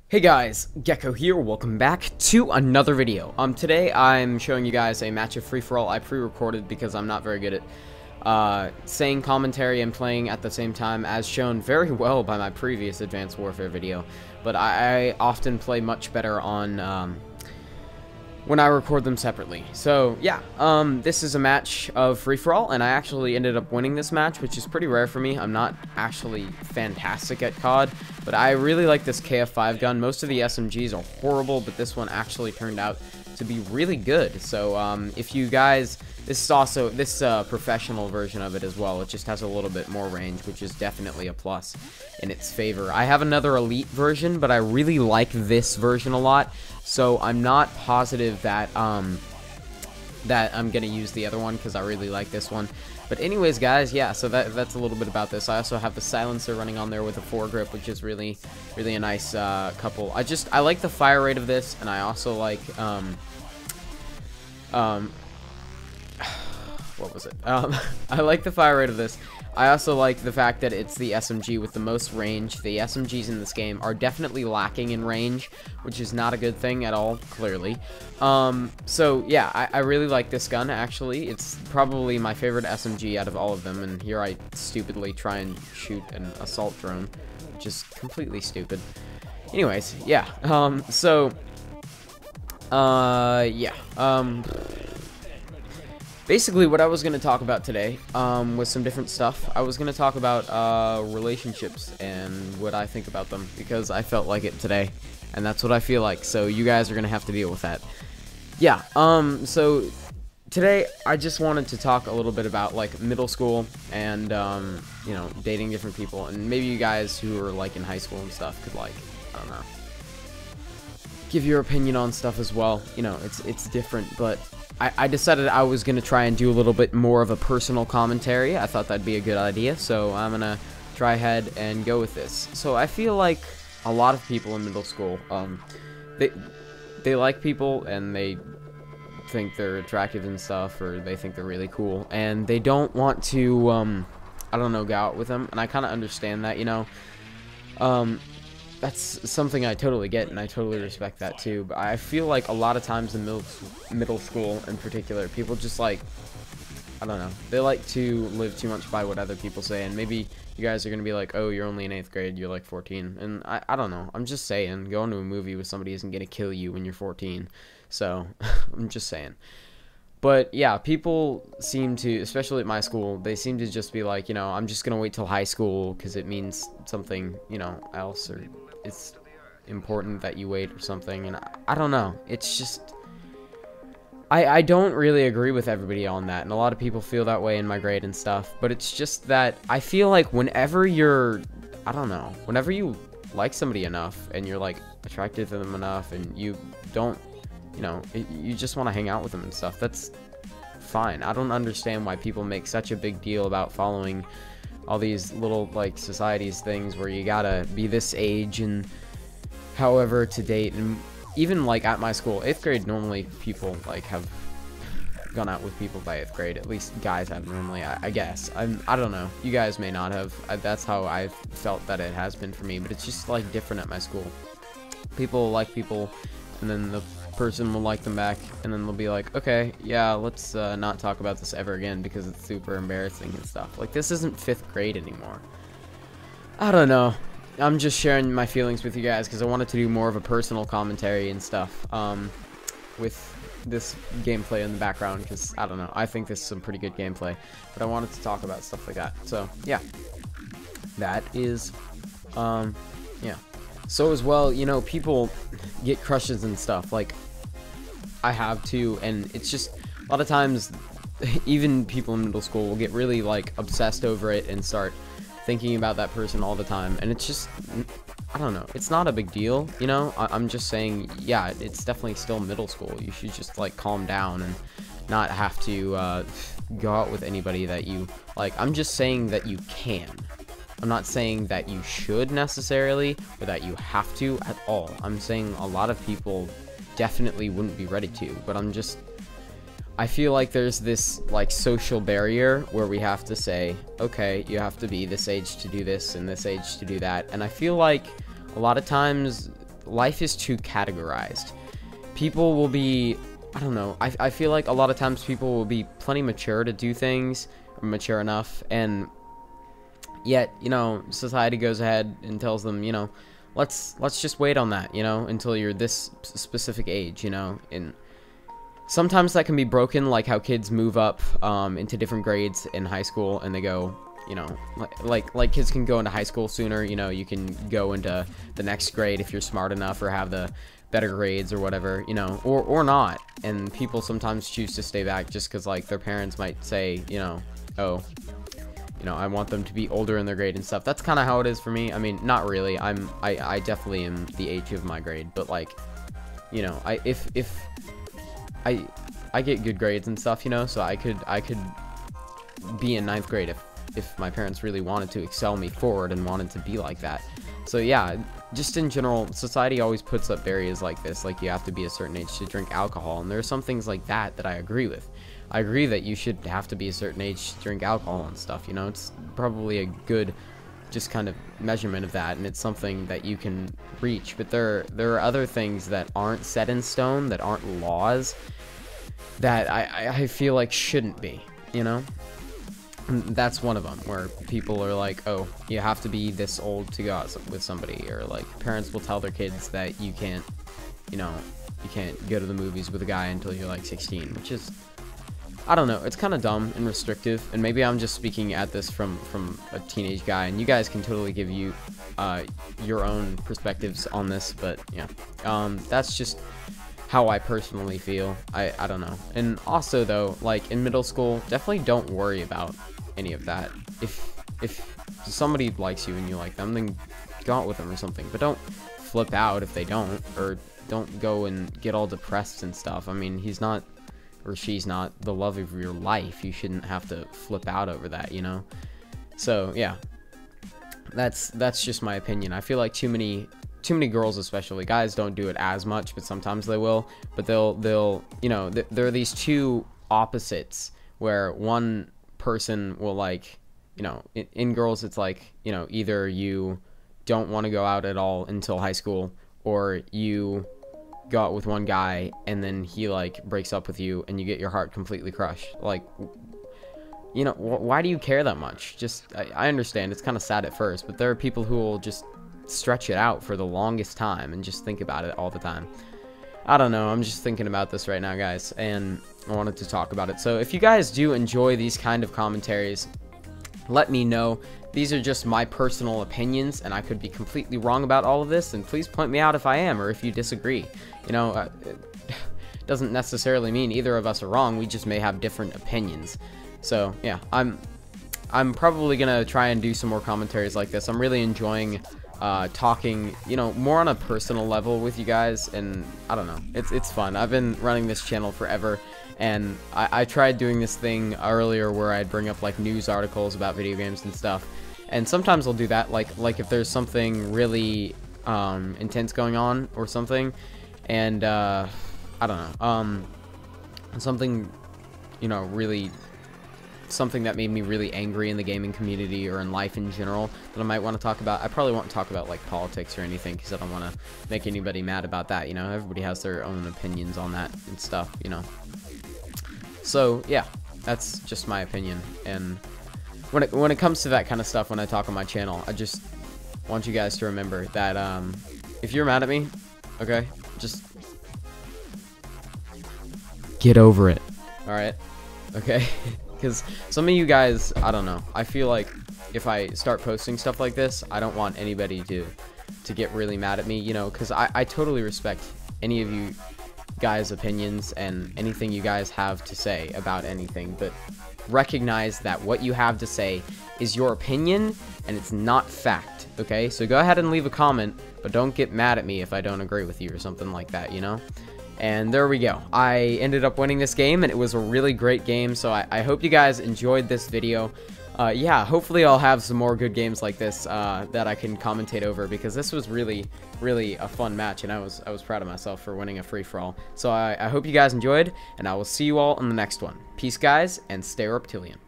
Hey guys, Gecko here, welcome back to another video. Today I'm showing you guys a match of free-for-all I pre-recorded because I'm not very good at saying commentary and playing at the same time, as shown very well by my previous Advanced Warfare video. But I often play much better on when I record them separately. So yeah, this is a match of free-for-all, and I actually ended up winning this match, which is pretty rare for me. I'm not actually fantastic at COD, but I really like this KF5 gun. Most of the SMGs are horrible, but this one actually turned out to be really good. So if you guys, this is also professional version of it as well. It just has a little bit more range, which is definitely a plus in its favor. I have another elite version, but I really like this version a lot. So I'm not positive that that I'm gonna use the other one because I really like this one. But anyways, guys, yeah. So that's a little bit about this. I also have the silencer running on there with a foregrip, which is really a nice couple. I like the fire rate of this, and I also like what was it? I like the fire rate of this. I also like the fact that it's the SMG with the most range. The SMGs in this game are definitely lacking in range, which is not a good thing at all, clearly. So yeah, I really like this gun, actually. It's probably my favorite SMG out of all of them, and here I stupidly try and shoot an assault drone, which is completely stupid. Anyways, yeah, basically, what I was going to talk about today was some different stuff. I was going to talk about relationships and what I think about them, because I felt like it today, and that's what I feel like, so you guys are going to have to deal with that. Yeah, so today I just wanted to talk a little bit about, like, middle school and, you know, dating different people, and maybe you guys who are, like, in high school and stuff could, like, I don't know, give your opinion on stuff as well. You know, it's different, but I decided I was going to try and do a little bit more of a personal commentary. I thought that'd be a good idea, so I'm going to try ahead and go with this. So I feel like a lot of people in middle school, they like people and they think they're attractive and stuff, or they think they're really cool, and they don't want to, I don't know, go out with them, and I kind of understand that, you know. That's something I totally get, and I totally respect that too, but I feel like a lot of times in middle school in particular, people just, like, I don't know, they like to live too much by what other people say, and maybe you guys are going to be like, oh, you're only in 8th grade, you're like 14, and I don't know, I'm just saying, going to a movie with somebody isn't going to kill you when you're 14, so, I'm just saying. But yeah, people seem to, especially at my school, they seem to just be like, you know, I'm just going to wait till high school because it means something, you know, else, or it's important that you wait or something, and I don't know, it's just, I don't really agree with everybody on that, and a lot of people feel that way in my grade and stuff, but it's just that I feel like whenever you're, I don't know, whenever you like somebody enough, and you're, like, attracted to them enough, and you don't, you know, you just want to hang out with them and stuff, that's fine. I don't understand why people make such a big deal about following all these little, like, societies things where you gotta be this age and however to date. And even, like, at my school, 8th grade, normally people, like, have gone out with people by 8th grade. At least guys have normally, I guess. I don't know, you guys may not have. That's how I've felt that it has been for me, but it's just, like, different at my school. People like people, and then the person will like them back, and then they'll be like, okay, yeah, let's not talk about this ever again because it's super embarrassing and stuff. Like, this isn't 5th grade anymore. I don't know, I'm just sharing my feelings with you guys because I wanted to do more of a personal commentary and stuff with this gameplay in the background, because I don't know, I think this is some pretty good gameplay, but I wanted to talk about stuff like that. So yeah, that is yeah. So as well, you know, people get crushes and stuff, like I have too, and it's just a lot of times even people in middle school will get really, like, obsessed over it and start thinking about that person all the time, and it's just, I don't know, it's not a big deal, you know. I'm just saying, yeah, it's definitely still middle school. You should just, like, calm down and not have to go out with anybody that you like. I'm just saying that you can. I'm not saying that you should necessarily, or that you have to at all. I'm saying a lot of people definitely wouldn't be ready to, but I feel like there's this, like, social barrier where we have to say, okay, you have to be this age to do this and this age to do that, and I feel like a lot of times life is too categorized. People will be, I don't know, I feel like a lot of times people will be plenty mature to do things, or mature enough, and yet, you know, society goes ahead and tells them, you know, let's just wait on that, you know, until you're this specific age, you know. And sometimes that can be broken, like how kids move up into different grades in high school, and they go, you know, like kids can go into high school sooner, you know. You can go into the next grade if you're smart enough or have the better grades or whatever, you know, or not. And people sometimes choose to stay back just because, like, their parents might say, you know, oh, you know, I want them to be older in their grade and stuff. That's kind of how it is for me. I mean, not really. I definitely am the age of my grade, but, like, you know, if I get good grades and stuff, you know, so I could be in 9th grade if my parents really wanted to excel me forward and wanted to be like that. So yeah, just in general, society always puts up barriers like this, like you have to be a certain age to drink alcohol, and there are some things like that I agree with. I agree that you should have to be a certain age to drink alcohol and stuff, you know. It's probably a good just kind of measurement of that, and it's something that you can reach. But there are other things that aren't set in stone, that aren't laws, that I feel like shouldn't be, you know. And that's one of them, where people are like, oh, you have to be this old to go out with somebody, or like parents will tell their kids that you can't, you know, you can't go to the movies with a guy until you're like 16, which is, I don't know, it's kind of dumb and restrictive. And maybe I'm just speaking at this from a teenage guy, and you guys can totally give you your own perspectives on this, but yeah, that's just how I personally feel. I don't know. And also though, like in middle school, definitely don't worry about any of that. If somebody likes you and you like them, then go out with them or something, but don't flip out if they don't, or don't go and get all depressed and stuff. I mean, he's not, or she's not, the love of your life. You shouldn't have to flip out over that, you know. So yeah, that's just my opinion. I feel like too many girls, especially guys, don't do it as much, but sometimes they will. But they'll you know, there are these two opposites where one person will, like, you know, in girls it's like, you know, either you don't want to go out at all until high school, or you go out with one guy and then he like breaks up with you and you get your heart completely crushed. Like, you know, why do you care that much? Just I understand it's kind of sad at first, but there are people who will just stretch it out for the longest time and just think about it all the time. I don't know, I'm just thinking about this right now, guys, and I wanted to talk about it. So if you guys do enjoy these kind of commentaries, let me know. These are just my personal opinions, and I could be completely wrong about all of this, and please point me out if I am, or if you disagree. You know, it doesn't necessarily mean either of us are wrong, we just may have different opinions. So yeah, I'm probably gonna try and do some more commentaries like this. I'm really enjoying talking, you know, more on a personal level with you guys, and I don't know, it's fun. I've been running this channel forever, and I tried doing this thing earlier where I'd bring up like news articles about video games and stuff, and sometimes I'll do that, like if there's something really intense going on or something, and I don't know, something, you know, really, something that made me really angry in the gaming community or in life in general that I might want to talk about. I probably won't talk about like politics or anything, because I don't want to make anybody mad about that, you know. Everybody has their own opinions on that and stuff, you know. So yeah, that's just my opinion. And when it comes to that kind of stuff, when I talk on my channel, I just want you guys to remember that if you're mad at me, okay, just get over it, all right? Okay. Because some of you guys, I don't know, I feel like if I start posting stuff like this, I don't want anybody to get really mad at me, you know, because I totally respect any of you guys' opinions and anything you guys have to say about anything, but recognize that what you have to say is your opinion and it's not fact, okay? So go ahead and leave a comment, but don't get mad at me if I don't agree with you or something like that, you know? And there we go. I ended up winning this game, and it was a really great game, so I hope you guys enjoyed this video. Yeah, hopefully I'll have some more good games like this that I can commentate over, because this was really, really a fun match, and I was proud of myself for winning a free-for-all. So I hope you guys enjoyed, and I will see you all in the next one. Peace, guys, and stay reptilian.